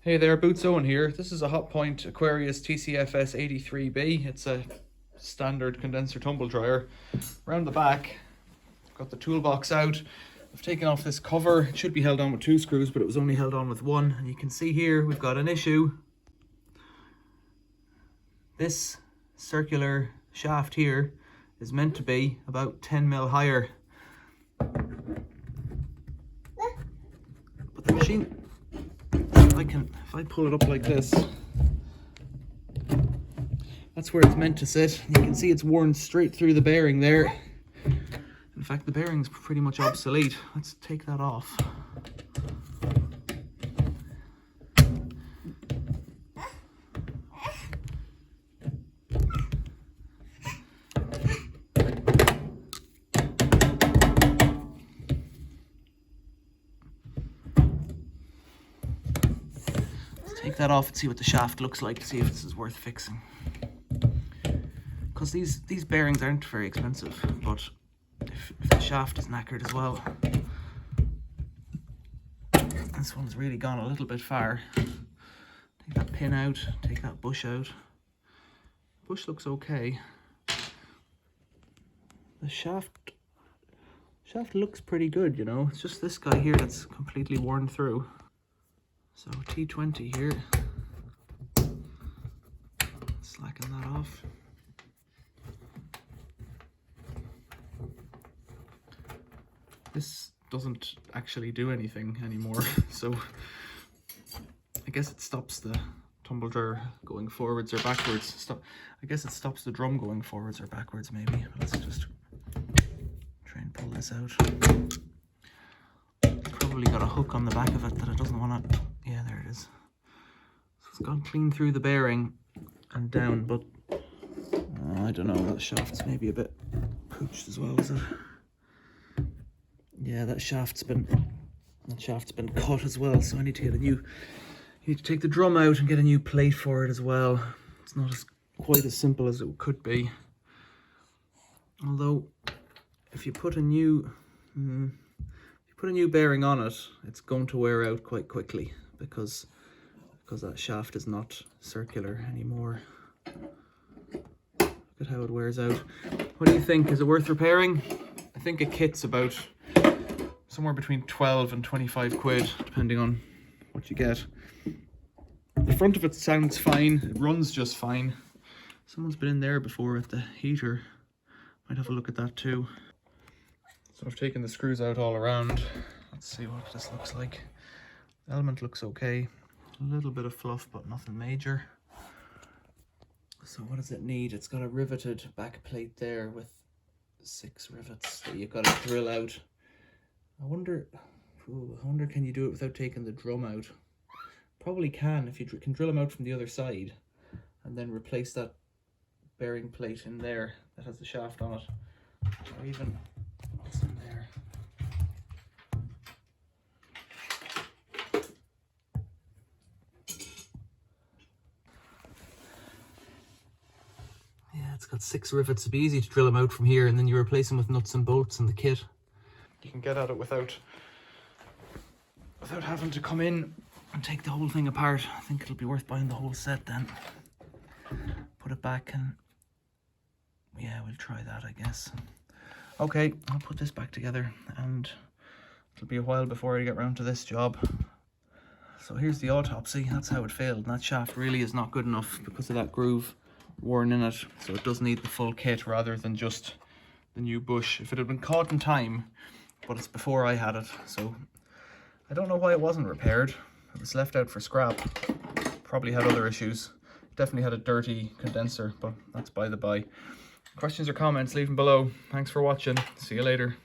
Hey there, Boots Owen here. This is a Hotpoint Aquarius TCFS83B. It's a standard condenser tumble dryer. Around the back, got the toolbox out. I've taken off this cover. It should be held on with 2 screws, but it was only held on with 1. And you can see here, we've got an issue. This circular shaft here is meant to be about 10 mil higher. But the machine, if I pull it up like this, that's where it's meant to sit. You can see it's worn straight through the bearing there. In fact, the bearing's pretty much obsolete. Let's take that off. Take that off and see what the shaft looks like, to see if this is worth fixing. Because these bearings aren't very expensive, but if the shaft is knackered as well. This one's really gone a little bit far. Take that pin out, take that bush out. Bush looks okay. The shaft looks pretty good, you know. It's just this guy here that's completely worn through. So T20 here, slacken that off. This doesn't actually do anything anymore, so I guess it stops the tumble dryer going forwards or backwards. I guess it stops the drum going forwards or backwards maybe. Let's just try and pull this out. Probably got a hook on the back of it that it doesn't want to. Yeah, there it is. So it's gone clean through the bearing and down, but I don't know, that shaft's maybe a bit pooched as well, is it? Yeah, that shaft's been cut as well, so I need to get a new, need to take the drum out and get a new plate for it as well. It's not quite as simple as it could be. Although, if you put a new bearing on it, it's going to wear out quite quickly because that shaft is not circular anymore. Look at how it wears out. What do you think? Is it worth repairing? I think a kit's about somewhere between 12 and 25 quid, depending on what you get. The front of it sounds fine. It runs just fine. Someone's been in there before with the heater. Might have a look at that too. So I've taken the screws out all around. Let's see what this looks like. The element looks okay. A little bit of fluff, but nothing major. So what does it need? It's got a riveted back plate there with 6 rivets that you've got to drill out. I wonder, can you do it without taking the drum out? Probably can, if you can drill them out from the other side and then replace that bearing plate in there that has the shaft on it. Or even what's in there. Yeah, it's got 6 rivets. It'd be easy to drill them out from here, and then you replace them with nuts and bolts in the kit. You can get at it without having to come in and take the whole thing apart. I think it'll be worth buying the whole set then. Put it back and yeah, we'll try that, I guess. Okay, I'll put this back together and it'll be a while before I get round to this job. So here's the autopsy. That's how it failed. And that shaft really is not good enough because of that groove worn in it. So it does need the full kit rather than just the new bush. If it had been caught in time, but it's before I had it, so I don't know why it wasn't repaired. It was left out for scrap. Probably had other issues. Definitely had a dirty condenser, but that's by the by. Questions or comments, leave them below. Thanks for watching. See you later.